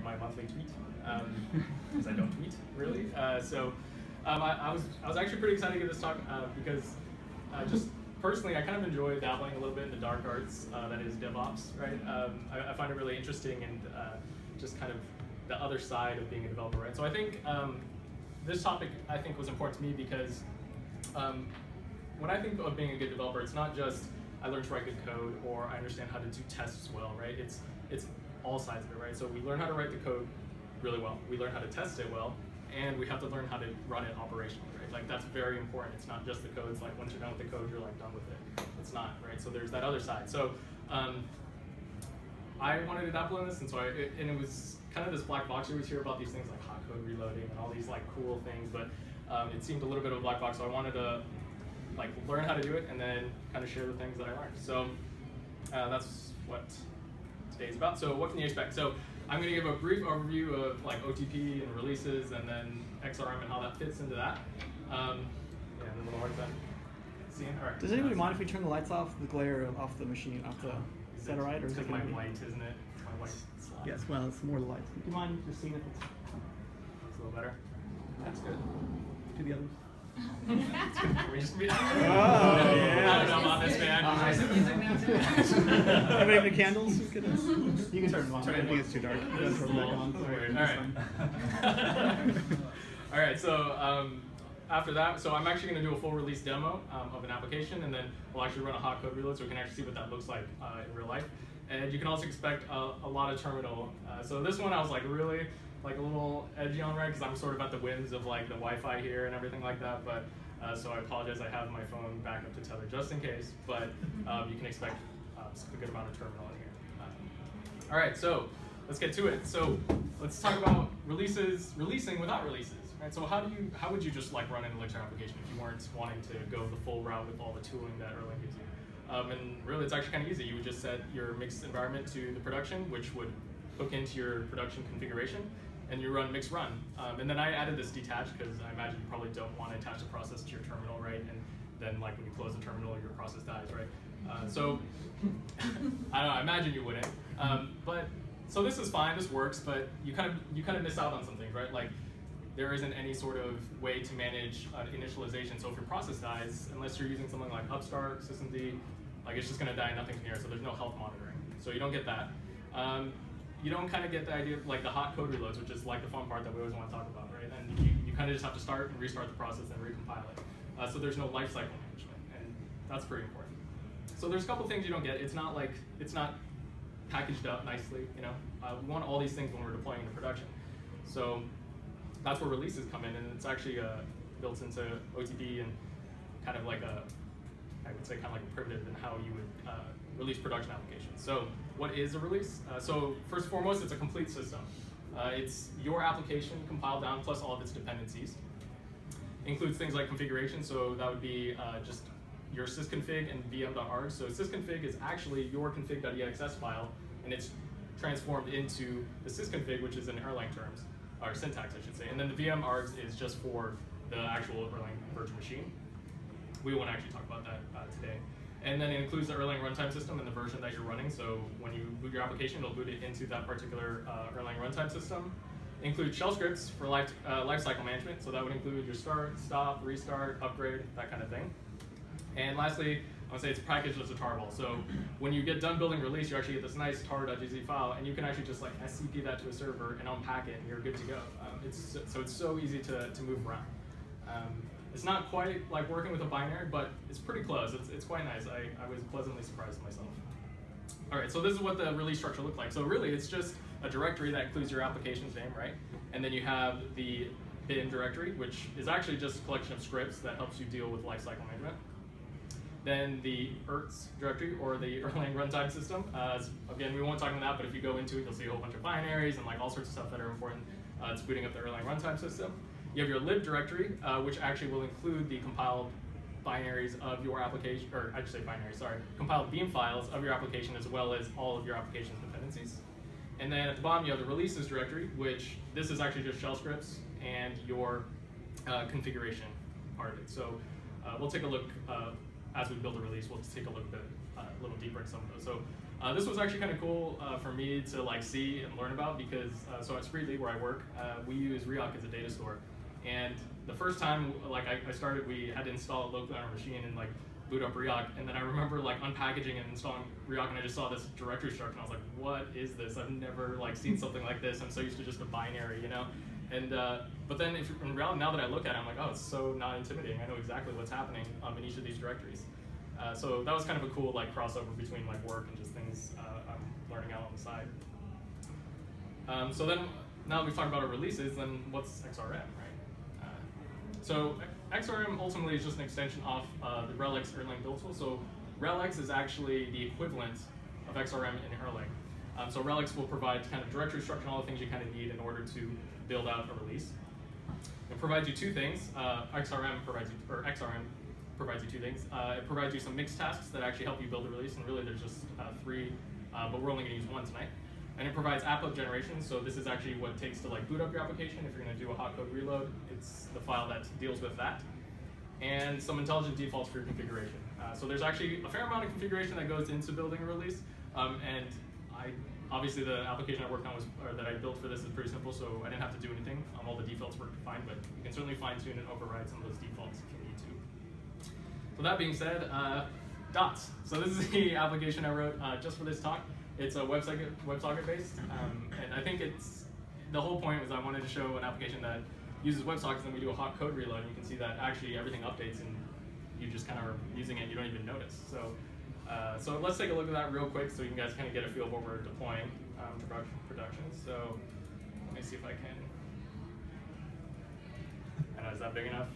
my monthly tweet, because I don't tweet really. I was actually pretty excited to give this talk because just personally, I kind of enjoy dabbling a little bit in the dark arts that is DevOps, right? I find it really interesting and just kind of the other side of being a developer, right? So I think this topic, I think, was important to me because when I think of being a good developer, it's not just I learned to write good code or I understand how to do tests well, right? It's all sides of it, right? So we learn how to write the code really well. We learn how to test it well, and we have to learn how to run it operationally, right? Like that's very important. It's not just the code. It's like once you're done with the code, you're like done with it. It's not, right? So there's that other side. So I wanted to dabble in this, and so it was kind of this black box. You always hear about these things like hot code reloading and all these like cool things, but it seemed a little bit of a black box. So I wanted to like learn how to do it and then kind of share the things that I learned. So that's what today's about. So what can you expect? So I'm going to give a brief overview of like OTP and releases, and then Exrm and how that fits into that. Yeah, and then a little hard to see. All right. Does anybody mind if we turn the lights off, the glare off the machine, off the center right? Or is it my white, isn't it? It's my white slide. Yes, well, it's more the lights. Do you mind just seeing if it's a little better? That's good. To the others. We just be, oh, yeah. I don't know about this, man. Anybody have candles? You can turn them on. I think it's too dark. This is a little weird. All right. All right, so after that, so I'm actually going to do a full release demo of an application, and then we'll actually run a hot code reload so we can actually see what that looks like in real life. And you can also expect a lot of terminal. So this one I was like really like a little edgy on, right? Because I'm sort of at the whims of like the Wi-Fi here and everything like that. But so I apologize. I have my phone back up to tether just in case. But you can expect a good amount of terminal in here. All right, so let's get to it. So let's talk about releasing without releases. Right? So how would you just like run an Elixir application if you weren't wanting to go the full route with all the tooling that Erlang gives you? And really, it's actually kind of easy. You would just set your mixed environment to the production, which would hook into your production configuration, and you run mix run. And then I added this detach because I imagine you probably don't want to attach the process to your terminal, right? And then like when you close the terminal, your process dies, right? So I don't know, I imagine you wouldn't. But so this is fine, this works, but you kind of miss out on some things, right? Like there isn't any sort of way to manage initialization. So if your process dies, unless you're using something like Upstart, systemd, like it's just going to die, nothing from here. So there's no health monitoring. So you don't get that. You don't kind of get the idea of like the hot code reloads, which is like the fun part that we always want to talk about, right? And you kind of just have to start and restart the process and recompile it. So there's no lifecycle management, and that's pretty important. So there's a couple things you don't get. It's not packaged up nicely, you know. We want all these things when we're deploying into production. So that's where releases come in, and it's actually built into OTP and kind of like I would say kind of like a primitive in how you would release production applications. So what is a release? So first and foremost, it's a complete system. It's your application compiled down plus all of its dependencies. Includes things like configuration, so that would be just your sysconfig and vm.arg. So sysconfig is actually your config.exs file, and it's transformed into the sysconfig, which is in Erlang terms, or syntax, I should say. And then the vm.args is just for the actual Erlang virtual machine. We won't actually talk about that today. And then it includes the Erlang runtime system and the version that you're running. So when you boot your application, it'll boot it into that particular Erlang runtime system. It includes shell scripts for lifecycle management. So that would include your start, stop, restart, upgrade, that kind of thing. And lastly, I would say it's packaged as a tarball. So when you get done building release, you actually get this nice tar.gz file, and you can actually just like SCP that to a server and unpack it, and you're good to go. It's so easy to move around. It's not quite like working with a binary, but it's pretty close. It's quite nice. I was pleasantly surprised myself. All right, so this is what the release structure looked like. So really, it's just a directory that includes your application's name, right? And then you have the bin directory, which is actually just a collection of scripts that helps you deal with lifecycle management. Then the ERTS directory, or the Erlang runtime system. Again, we won't talk about that, but if you go into it, you'll see a whole bunch of binaries and like all sorts of stuff that are important to booting up the Erlang runtime system. You have your lib directory, which actually will include the compiled binaries of your application, or I should say binaries, sorry, compiled beam files of your application, as well as all of your application's dependencies. And then at the bottom, you have the releases directory, which this is actually just shell scripts and your configuration part of it. So we'll take a look, as we build a release, we'll take a look a little deeper into some of those. So This was actually kind of cool for me to like see and learn about because so at Spreedly where I work, we use React as a data store. And the first time like I started, we had to install it locally on our machine and like boot up React. And then I remember like unpackaging and installing React, and I just saw this directory structure, and I was like, what is this? I've never like seen something like this. I'm so used to just a binary, you know. And but then in reality, now that I look at it, I'm like, oh, it's so not intimidating. I know exactly what's happening in each of these directories. So that was kind of a cool like crossover between like work and just things I'm learning out on the side. So then now we've talked about our releases, then what's Exrm, right? So Exrm ultimately is just an extension of the Relix Erlang build tool. So Relix is actually the equivalent of Exrm in Erlang. So Relix will provide kind of directory structure and all the things you kind of need in order to build out a release. It provides you two things. Exrm provides you two things. It provides you some mixed tasks that actually help you build a release, and really there's just three, but we're only going to use one tonight. And it provides applet generation, so this is actually what it takes to like boot up your application. If you're going to do a hot code reload, it's the file that deals with that. And some intelligent defaults for your configuration. So there's actually a fair amount of configuration that goes into building a release, and obviously the application I worked on or that I built for this is pretty simple, so I didn't have to do anything. All the defaults work fine, but you can certainly fine-tune and override some of those defaults if you need to. So that being said, dots. So this is the application I wrote just for this talk. It's a WebSocket based, and I think the whole point was I wanted to show an application that uses WebSockets, and we do a hot code reload, and you can see that actually everything updates, and you just kind of are using it, you don't even notice. So let's take a look at that real quick, so you guys kind of get a feel of what we're deploying to production. So let me see if I can. I know, is that big enough?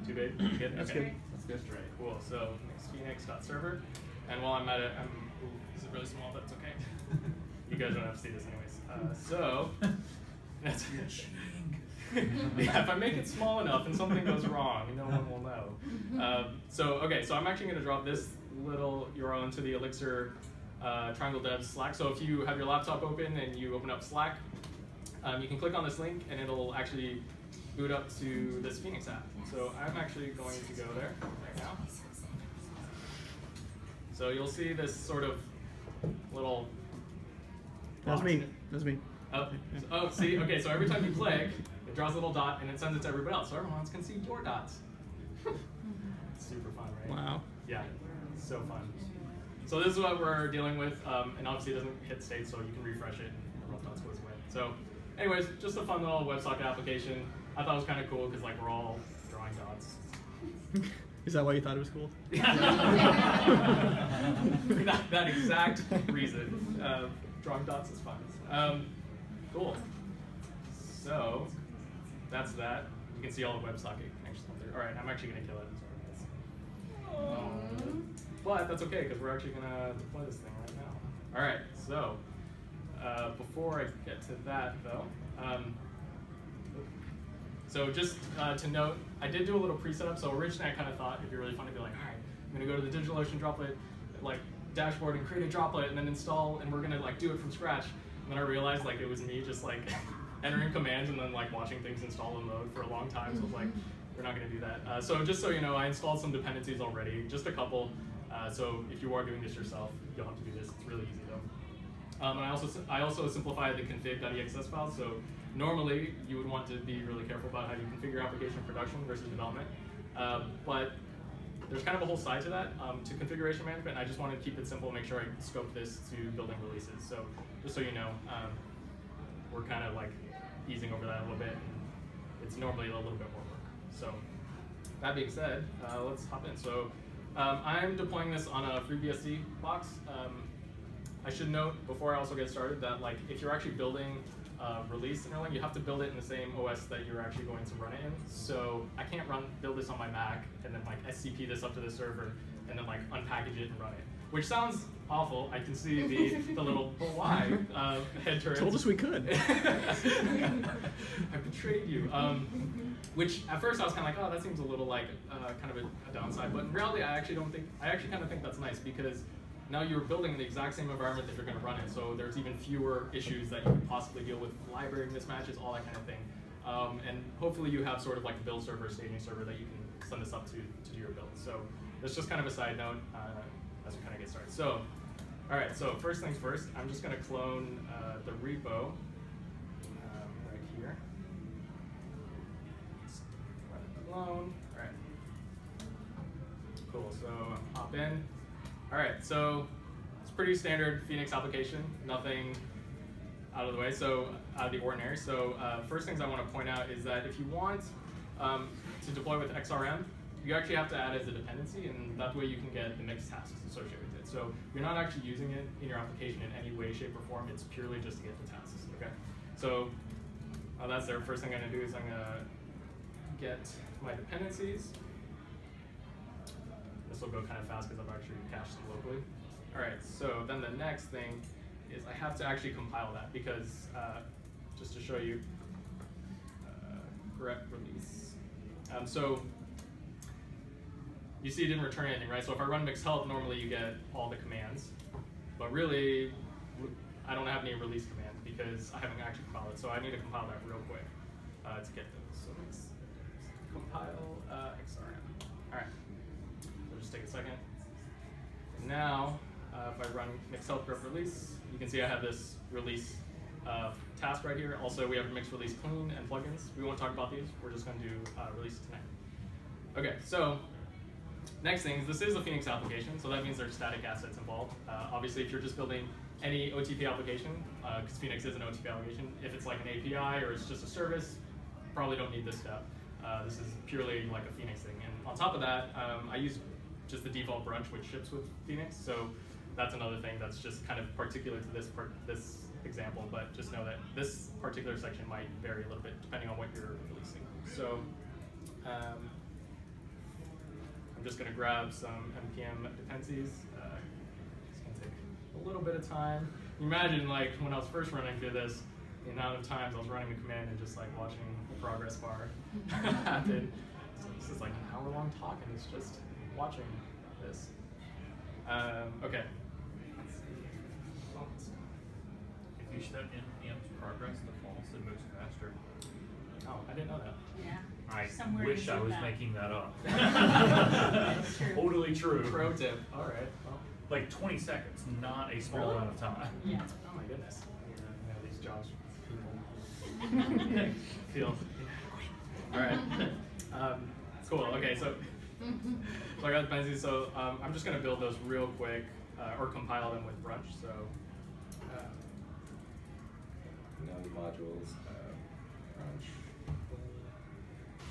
Too big? Good? That's okay. good. That's good. Right. Cool. So phoenix.server, and while I'm at it, this is really small, but it's okay. You guys don't have to see this anyways. So that's yeah, if I make it small enough and something goes wrong, no one will know. So I'm actually going to drop this little URL into the Elixir Triangle Dev Slack. So if you have your laptop open and you open up Slack, you can click on this link and it'll actually boot up to this Phoenix app. So I'm actually going to go there right now. So you'll see this sort of little. That's me. That's me. Oh, see, okay, so every time you click, it draws a little dot and it sends it to everybody else. So everyone can see your dots. It's super fun, right? Wow. Yeah, so fun. So this is what we're dealing with, and obviously it doesn't hit state, so you can refresh it and the rough dots goes away. So anyways, just a fun little WebSocket application. I thought it was kind of cool because like we're all drawing dots. Is that why you thought it was cool? that exact reason. Drawing dots is fun. Cool. So that's that. You can see all the WebSocket connections up there. All right, I'm actually going to kill it. But that's okay because we're actually going to deploy this thing right now. All right. So before I get to that though. So just to note, I did do a little pre-setup. So originally I kind of thought it'd be really fun to be like, all right, I'm going to go to the DigitalOcean droplet like dashboard and create a droplet and then install, and we're going to like do it from scratch. And then I realized like it was me just like entering commands and then like watching things install and load for a long time. So I was like, we're not going to do that. So just so you know, I installed some dependencies already, just a couple. So if you are doing this yourself, you'll have to do this. It's really easy though. And I also simplified the config.exs file. So normally you would want to be really careful about how you configure your application in production versus development. But there's kind of a whole side to that, to configuration management. I just wanted to keep it simple, make sure I scope this to building releases. So just so you know, we're kind of like easing over that a little bit. It's normally a little bit more work. So that being said, let's hop in. So I'm deploying this on a FreeBSD box. I should note before I also get started that like if you're actually building release in Erlang, you have to build it in the same OS that you're actually going to run it in. So I can't build this on my Mac and then like SCP this up to the server and then like unpackage it and run it, which sounds awful. I can see the little why head turns. Told us we could. I betrayed you. Which at first I was kind of like, oh, that seems a little like kind of a downside, but in reality I actually kind of think that's nice because now you're building in the exact same environment that you're going to run in, so there's even fewer issues that you could possibly deal with, library mismatches, all that kind of thing. And hopefully you have sort of like a build server, staging server that you can send this up to do your build. So that's just kind of a side note as we kind of get started. So All right, so first things first, I'm just going to clone the repo right here. Run the clone. All right. Cool. So hop in. All right. So it's pretty standard Phoenix application. Nothing out of the way. So out of the ordinary. So first things I want to point out is that if you want to deploy with Exrm, you actually have to add it as a dependency, and that way you can get the mixed tasks associated with it. So you're not actually using it in your application in any way, shape, or form. It's purely just to get the tasks. Okay. So that's there. First thing I'm going to do is I'm going to get my dependencies. This will go kind of fast because I've actually cached them locally. All right, so then the next thing is I have to actually compile that because, just to show you, grep release. So you see it didn't return anything, right? So if I run mix help, normally you get all the commands. But really, I don't have any release commands because I haven't actually compiled it. So I need to compile that real quick to get those. So let's compile Exrm. All right. Just take a second. Now, if I run mix help grep release, you can see I have this release task right here. Also, we have mix release clean and plugins. We won't talk about these. We're just going to do release tonight. Okay, so next thing, this is a Phoenix application, so that means there's static assets involved. Obviously, if you're just building any OTP application, because Phoenix is an OTP application, if it's like an API or it's just a service, probably don't need this step. This is purely like a Phoenix thing. And on top of that, I use just the default branch which ships with Phoenix. So that's another thing that's just kind of particular to this example, but just know that this particular section might vary a little bit depending on what you're releasing. So I'm just going to grab some NPM dependencies. It's going to take a little bit of time. Imagine like when I was first running through this, the amount of times I was running the command and just like watching the progress bar happen. So this is like an hour-long talk, and it's just watching this. Okay. Let's see. If you set NPM's progress to false, it moves faster. Oh, I didn't know that. Yeah. I Somewhere wish you I said was that. making that up. That's true. Totally true. Pro tip. All right. Well, Like 20 seconds, not a small Really? amount of time. Yeah. oh my goodness. You know, these jobs people feel. All right. Cool. Okay. So I got dependencies. So I'm just going to build those real quick, or compile them with Brunch. So node modules,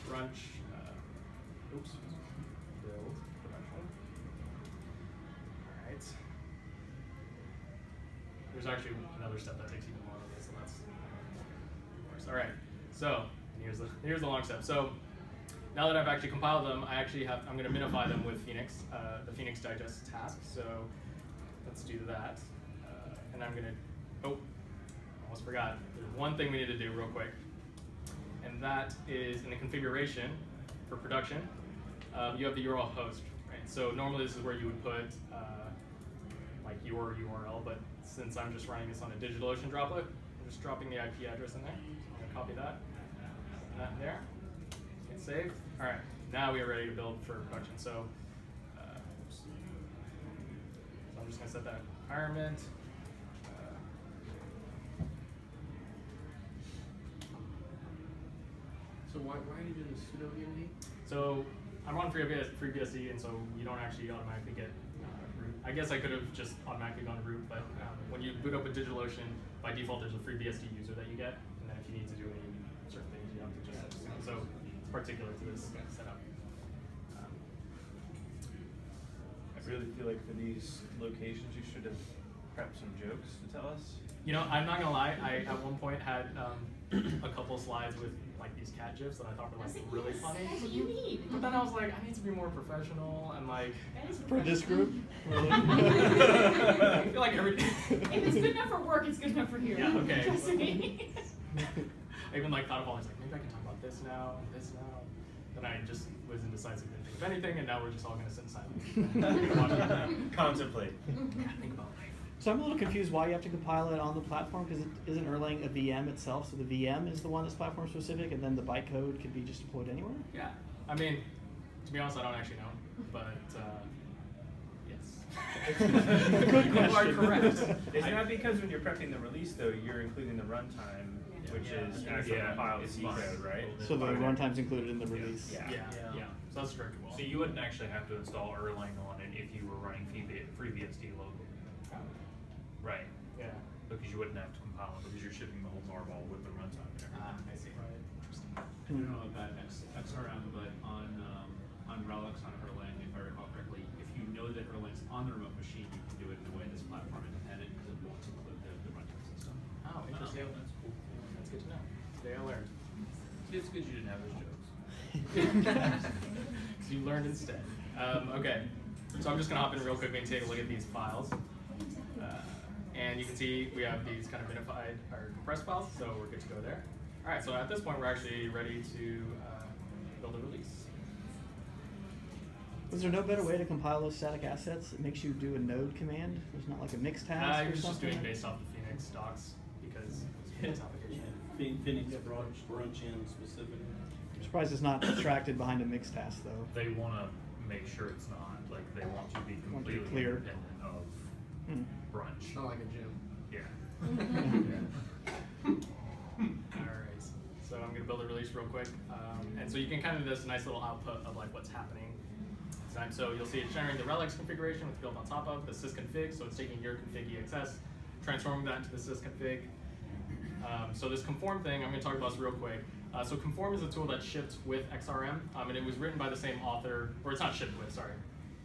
Brunch, oops, build production. All right. There's actually another step that takes even longer than this, so that's all right. So here's the long step. So now that I've actually compiled them, I'm going to minify them with Phoenix, the Phoenix digest task. So let's do that, and I'm going to almost forgot. There's one thing we need to do real quick, and that is in the configuration for production. You have the URL host, right? So normally this is where you would put like your URL, but since I'm just running this on a DigitalOcean droplet, I'm just dropping the IP address in there. So I'm going to copy that, put that in there, hit save. All right, now we are ready to build for production. So, so I'm just going to set that environment. So why are you doing the sudo unity? So I'm on FreeBSD, and so you don't actually automatically get root. I guess I could have just automatically gone root, but when you boot up with DigitalOcean, by default there's a FreeBSD user that you get, and then if you need to do any certain things, you have to just so it's particular to this setup. I really feel like for these locations you should have prepped some jokes to tell us. You know, I'm not gonna lie. I at one point had a couple slides with like these cat gifs that I thought were like really funny. That's what you need. But then I was like, I need to be more professional and like. That is For this group? I feel like every. If it's good enough for work, it's good enough for here. Yeah, okay. Trust me. I even like thought of all these like maybe I can talk about this now and this now. Then I just was indecisive, didn't think of anything, and now we're just all gonna sit in silence. Contemplate. Yeah, think about life. So I'm a little confused why you have to compile it on the platform, because it isn't Erlang a VM itself, so the VM is the one that's platform specific, and then the bytecode could be just deployed anywhere? Yeah, I mean, to be honest, I don't actually know, but yes. Good You are question. correct. It's not because when you're prepping the release though, you're including the runtime, which is actually compiled it's C fine. code, right? So the runtime's included in the release. Yeah. Yeah. So that's strict. So you wouldn't actually have to install Erlang on it if you were running FreeBSD locally. Right. Yeah. Because you wouldn't have to compile it because you're shipping the whole tarball with the runtime and everything. I see. Interesting. I don't know about Exrm, but on Relics on Erlang, if I recall correctly, if you know that Erlang's on the remote machine, you can do it in a way that's platform independent because it won't include the runtime system. Oh, interesting. That's cool. That's good to know. Today I learned. See, it's good you didn't have those jokes. Because you learned instead. Okay, so I'm just going to hop in real quickly and take a look at these files. And you can see we have these kind of minified or compressed files, so we're good to go there. All right, so at this point, we're actually ready to build a release. Was there no better way to compile those static assets? It makes you do a node command. There's not like a mix task or You're just something. doing based off the Phoenix docs because it's application. Phoenix branch in specifically. I'm surprised it's not abstracted behind a mix task though. They want to make sure it's not. Like, they want to be Want to be completely clear. independent of brunch. Not like a gym. Yeah. Alright, so I'm going to build a release real quick. And so you can kind of do this nice little output of like what's happening. So you'll see it's generating the relics configuration with built on top of the sysconfig. So it's taking your config EXS, transforming that into the sysconfig. So this conform thing, I'm going to talk about this real quick. So conform is a tool that's shipped with Exrm, and it was written by the same author, or it's not shipped with, sorry,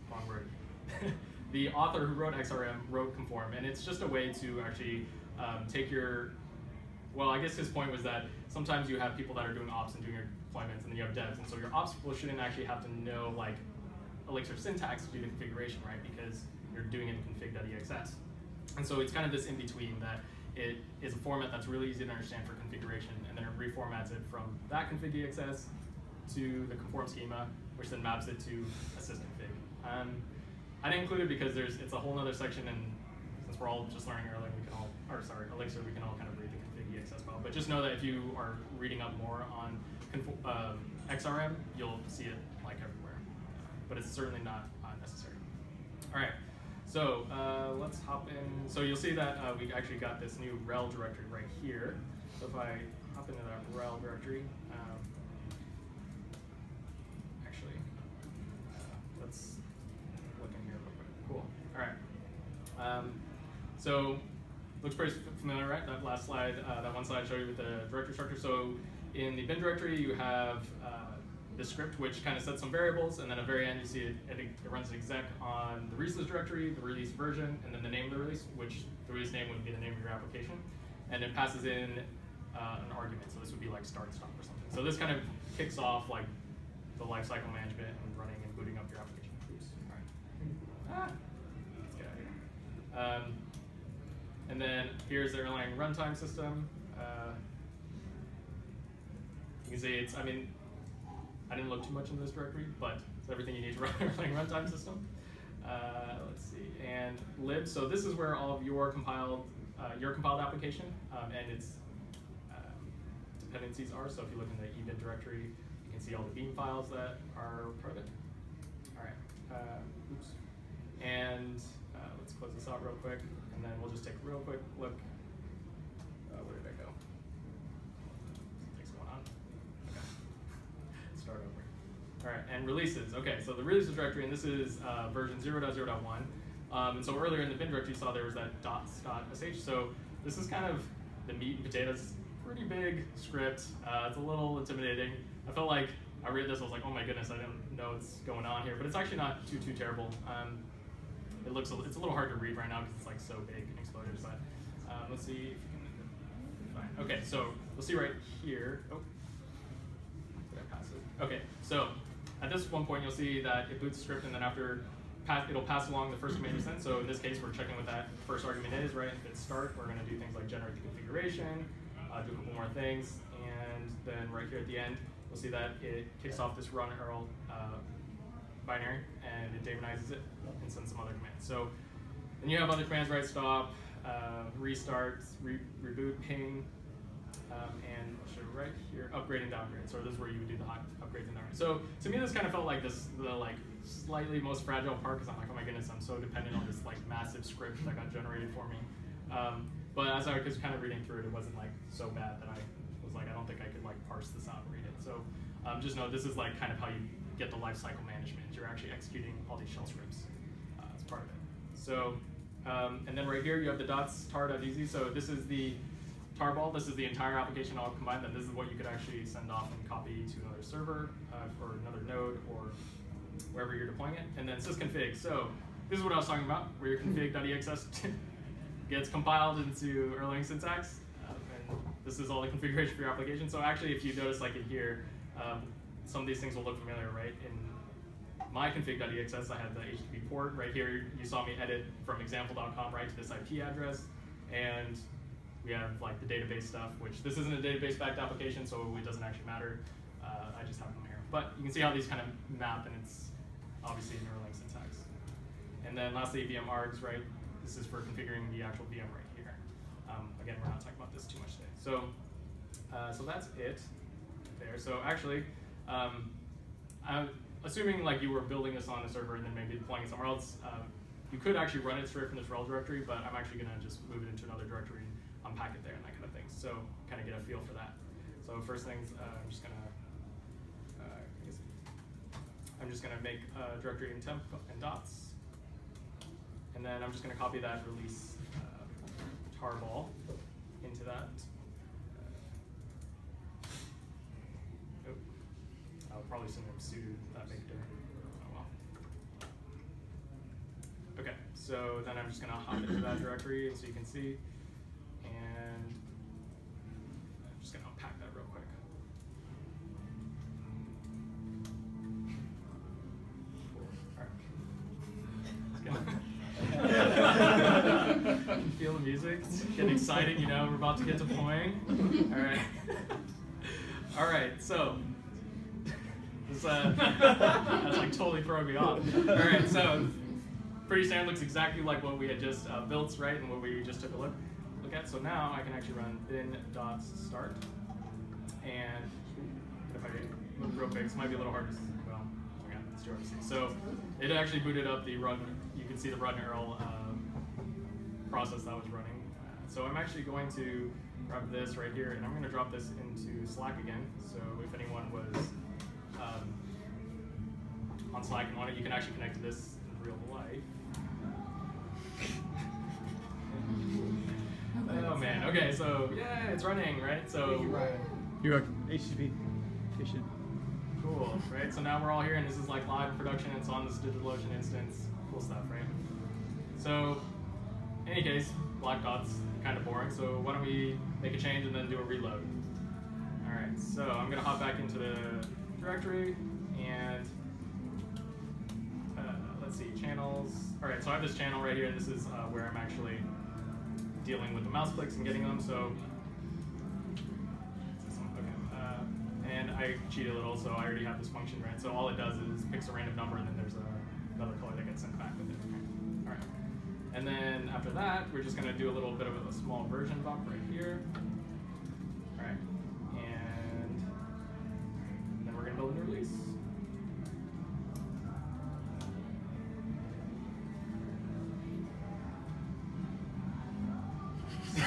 wrong word. The author who wrote Exrm wrote conform, and it's just a way to actually take your, well, I guess his point was that sometimes you have people that are doing ops and doing your deployments, and then you have devs, and so your ops people shouldn't actually have to know like Elixir syntax to do the configuration, right? Because you're doing it in config.exs. And so it's kind of this in between that it is a format that's really easy to understand for configuration, and then it reformats it from that config.exs to the conform schema, which then maps it to a sysconfig. I didn't include it because it's a whole other section, and since we're all just learning Erlang, we can all, or sorry, Elixir, we can all kind of read the config.exs file. But just know that if you are reading up more on Exrm, you'll see it like everywhere. But it's certainly not necessary. All right, so let's hop in. So you'll see that we actually got this new rel directory right here. So if I hop into that rel directory, actually, let's look in here real quick. Cool. All right. So looks pretty familiar, right? That last slide, that one slide showed you with the directory structure. So in the bin directory, you have the script, which kind of sets some variables, and then at the very end, you see it runs an exec on the releases directory, the release version, and then the name of the release, which the release name would be the name of your application, and it passes in an argument. So this would be like start, stop, or something. So this kind of kicks off like the lifecycle management and running and booting up your application. Oops. All right. Let's get out of here. And then here's the Erlang runtime system. You can see it's, I mean, I didn't look too much into this directory, but it's everything you need to run an Erlang runtime system. Let's see, and lib. So this is where all of your compiled application and its dependencies are. So if you look in the ebin directory, you can see all the bean files that are part of it. All right. Oops. And let's close this out real quick, and then we'll just take a real quick look. Where did I go? Takes one on. Okay. Start over. All right, and releases. Okay, so the releases directory, and this is version 0.0.1. And so earlier in the bin directory, you saw there was that .sh. So this is kind of the meat and potatoes. Pretty big script. It's a little intimidating. I felt like I read this, I was like, oh my goodness, I didn't know what's going on here. But it's actually not too terrible. It's a little hard to read right now because it's like so big and exploded. But let's see if you can find. Okay, so we'll see right here. Oh, did I pass it? Okay, so at this one point you'll see that it boots the script, and then after it'll pass along the first command you sent. So in this case, we're checking what that first argument is, right? If it's start, we're going to do things like generate the configuration, do a couple more things, and then right here at the end, you'll see that it kicks off this run Erl binary, and it daemonizes it and sends some other commands. So then you have other commands, right? Stop, restart, reboot, ping, And I'll show right here, upgrade and downgrade. So this is where you would do the hot upgrades and downgrades. So to me, this kind of felt like the like slightly most fragile part, because I'm like, oh my goodness, I'm so dependent on this like massive script that got generated for me. But as I was kind of reading through it, it wasn't like so bad that I was like, I don't think I could like parse this out and read it. So just know this is like kind of how you get the lifecycle management. You're actually executing all these shell scripts as part of it. So, and then right here you have the tar.easy. So this is the tarball. This is the entire application all combined. Then this is what you could actually send off and copy to another server or another node or wherever you're deploying it. And then sysconfig. So this is what I was talking about, where your config.exs gets compiled into Erlang syntax. And this is all the configuration for your application. So actually, if you notice, like in here, some of these things will look familiar, right? In my config.exs, I have the HTTP port. Right here, you saw me edit from example.com right to this IP address. And we have like the database stuff, which this isn't a database-backed application, so it doesn't actually matter. I just have them here. But you can see how these kind of map, and it's obviously in Erlang syntax. And then lastly, VM args, right? This is for configuring the actual VM right here. Again, we're not talking about this too much today. So, so that's it there. So actually, I'm assuming like you were building this on a server and then maybe deploying it somewhere else, you could actually run it straight from this rel directory, but I'm actually gonna just move it into another directory and unpack it there and that kind of thing. So kind of get a feel for that. So first things, I'm just gonna make a directory in temp and dots. And then I'm just going to copy that release tarball into that. Oh, I'll probably send them sudo that vector. Oh well. Okay, so then I'm just going to hop into that directory so you can see. And I'm just going to unpack that real quick. Feel the music, it's getting exciting, you know, we're about to get deploying. All right, so this, that's like totally throwing me off. All right, so pretty standard, looks exactly like what we had just built, right, and what we just took a look at. So now I can actually run bin.start, and if I move real quick, this might be a little hard to see. Well, okay, let's do RC. So it actually booted up the run. You can see the run Erl process that was running. So I'm actually going to grab this right here, and I'm going to drop this into Slack again. So if anyone was on Slack and wanted, you can actually connect to this in real life. Oh man, okay, so yeah, it's running, right? So you're welcome. HTTP. Cool, right? So now we're all here, and this is like live production. It's on this DigitalOcean instance. Cool stuff, right? So, in any case, black dots, kind of boring. So why don't we make a change and then do a reload? All right. So I'm gonna hop back into the directory, and let's see, channels. All right. So I have this channel right here, and this is where I'm actually dealing with the mouse clicks and getting them. So. And I cheated a little, so I already have this function, right? So all it does is picks a random number, and then there's another color that gets sent back with it. Okay. All right. And then after that, we're just going to do a little bit of a small version bump right here. All right. And then we're going to build a new release.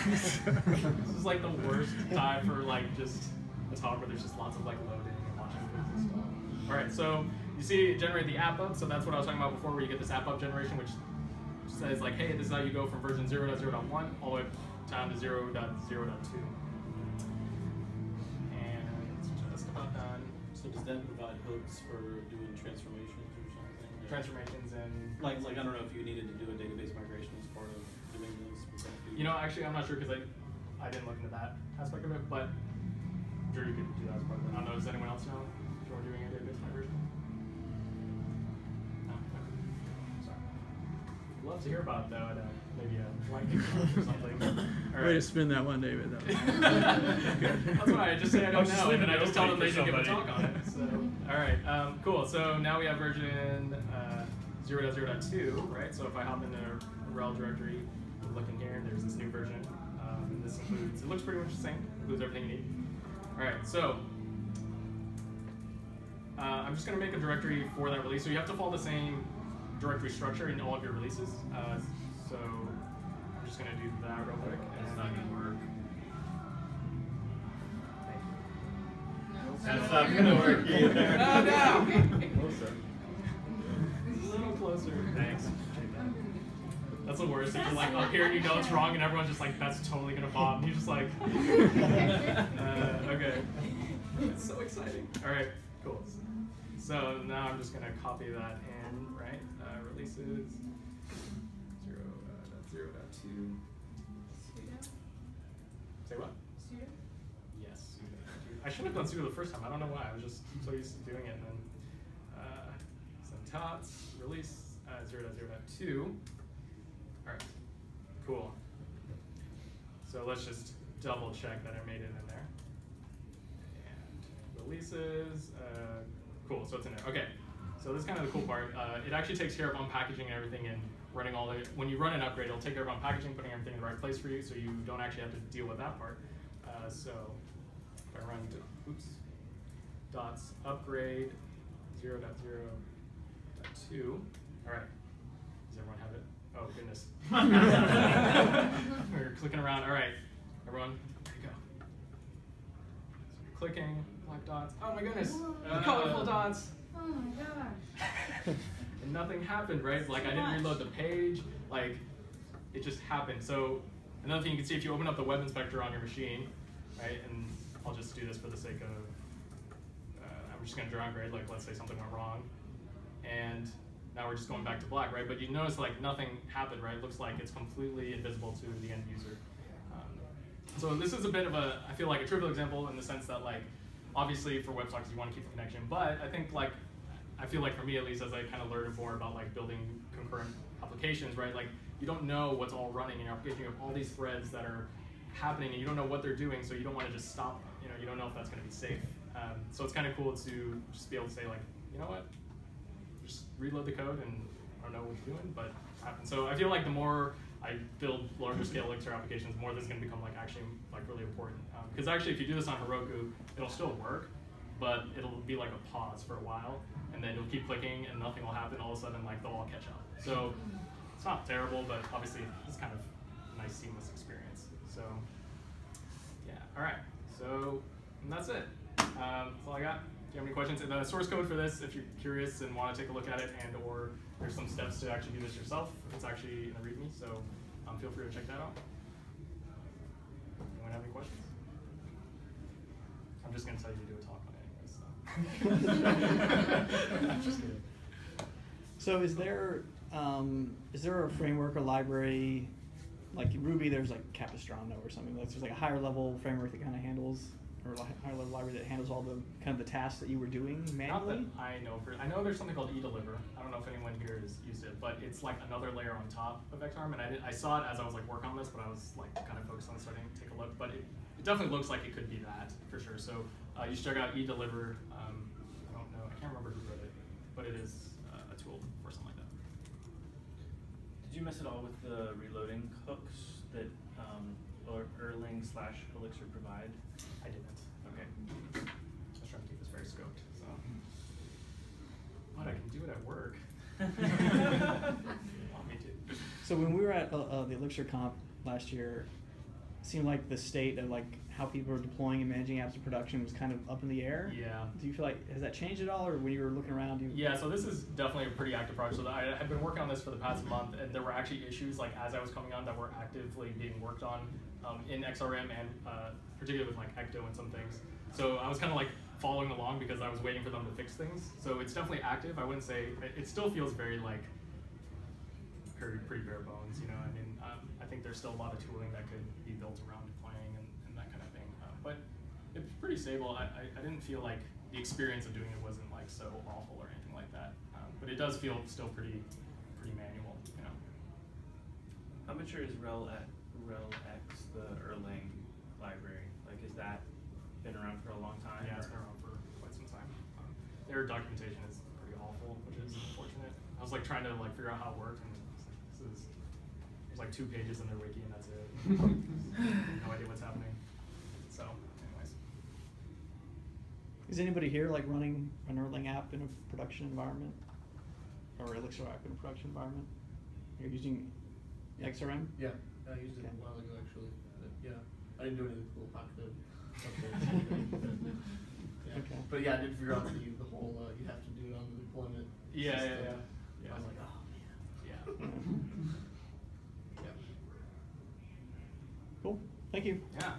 This is like the worst time for like just a talk where there's just lots of like loading and watching videos and stuff. All right, so you see it generate the app up. So that's what I was talking about before, where you get this app up generation, which says like, hey, this is how you go from version 0.0.1 all the way down to 0.0.2. And it's just about done. So does that provide hooks for doing transformations or something? Transformations and like I don't know if you needed to do a database migration as part of doing this. Would that be... You know, actually, I'm not sure because I didn't look into that aspect of it, but I'm sure you could do that as part of it. I don't know, does anyone else know if you're doing a database migration? No? Okay. Sorry. I'd love to hear about it, though, at maybe a lightning round or something. All right. Way to spin that one, David. That was That's why I just say I don't know, and then I just tell them they should give a somebody. talk on it. So, all right, cool. So now we have version 0.0.2, right? So if I hop into a rel directory, look in here, there's this new version. And this includes, it looks pretty much the same. includes everything you need. All right, so I'm just going to make a directory for that release. So you have to follow the same directory structure in all of your releases. So I'm just going to do that real quick. And It's not going to work. That's not gonna work either. Oh no! Closer. A little closer. Thanks. That's the worst. If you're like up here and you know it's wrong and everyone's just like, that's totally gonna bomb. And you're just like, okay. It's so exciting. All right, cool. So now I'm just gonna copy that in, right? Releases 0.0.2. Say what? Yes. I should have done sudo the first time. I don't know why. I was just so used to doing it. And then Santoso release 0.0.2. All right, cool. So let's just double check that I made it in there. And releases, cool, so it's in there. Okay, so this is kind of the cool part. It actually takes care of unpackaging and everything and running all the, when you run an upgrade, it'll take care of unpackaging, putting everything in the right place for you, so you don't actually have to deal with that part. So if I run, oops, dots upgrade 0.0.2. All right, does everyone have it? Oh, goodness. We're clicking around. All right, everyone, there you go. So you're clicking, black dots. Oh my goodness, colorful dots. Oh my gosh. And nothing happened, right? Like I didn't reload the page, like it just happened. So another thing you can see if you open up the web inspector on your machine, right? And I'll just do this for the sake of, I'm just gonna downgrade, like let's say something went wrong. And now we're just going back to black, right? But you notice like nothing happened, right? It looks like it's completely invisible to the end user. So this is a bit of a, I feel like a trivial example in the sense that like, obviously for WebSockets you want to keep the connection, but I think like, I feel like for me at least as I kind of learned more about like building concurrent applications, right? Like you don't know what's all running in your application. You have all these threads that are happening and you don't know what they're doing, so you don't want to just stop, you don't know if that's going to be safe. So it's kind of cool to just be able to say like, you know what? Just reload the code and I don't know what you're doing, but it happens. So I feel like the more I build larger scale Elixir applications, the more this is going to become like actually like really important. Because actually if you do this on Heroku, it'll still work, but it'll be like a pause for a while, and then you'll keep clicking and nothing will happen. All of a sudden like they'll all catch up. So it's not terrible, but obviously it's kind of a nice seamless experience. So yeah, all right. So and that's it. That's all I got. Do you have any questions? And the source code for this, if you're curious and want to take a look at it, and or there's some steps to actually do this yourself, it's actually in the README, so feel free to check that out. Anyone have any questions? I'm just going to tell you to do a talk on it anyway, so. I'm just kidding. So is there a framework or library, like Ruby, there's like Capistrano or something, there's like a higher level framework that kind of handles, or a higher level library that handles all the kind of the tasks that you were doing manually? Not that I know. I know there's something called eDeliver. I don't know if anyone here has used it, but it's like another layer on top of Exrm. And I saw it as I was like working on this, but I was like kind of focused on starting to take a look. But it definitely looks like it could be that for sure. So you should check out eDeliver. I don't know. I can't remember who wrote it, but it is a tool for something like that. Did you mess it all with the reloading hooks that Erlang/Elixir provide? I didn't. Okay. I was trying to keep this very scoped, so. But I can do it at work. You want me to? So when we were at the Elixir Conf last year, it seemed like the state of like how people were deploying and managing apps in production was kind of up in the air. Yeah. Do you feel like, has that changed at all, or when you were looking around? Yeah, so this is definitely a pretty active project. So I had been working on this for the past month, and there were actually issues like as I was coming on that were actively being worked on in Exrm and particularly with like Ecto and some things. So I was kind of like following along because I was waiting for them to fix things. So it's definitely active. I wouldn't say, it still feels very like pretty bare bones, you know. I mean, I think there's still a lot of tooling that could be built around deploying and that kind of thing. But it's pretty stable. I didn't feel like the experience of doing it wasn't like so awful or anything like that. But it does feel still pretty manual, you know. How mature is RelX, the Erlang library? Like, is that been around for a long time? Yeah, it's been around for quite some time. Their documentation is pretty awful, which is unfortunate. I was like trying to like figure out how it worked, and there's like 2 pages in their wiki, and that's it. No idea what's happening. So Is anybody here like running an Erlang app in a production environment? Or Elixir app in a production environment? You're using Exrm? Yeah, I used it Okay. a while ago actually. But yeah, I didn't do anything cool. Hot code. Yeah. Okay. But yeah, I did figure out the whole you have to do it on the deployment. Yeah, system. yeah. I was like, oh man. Yeah. Yeah. Cool. Thank you. Yeah.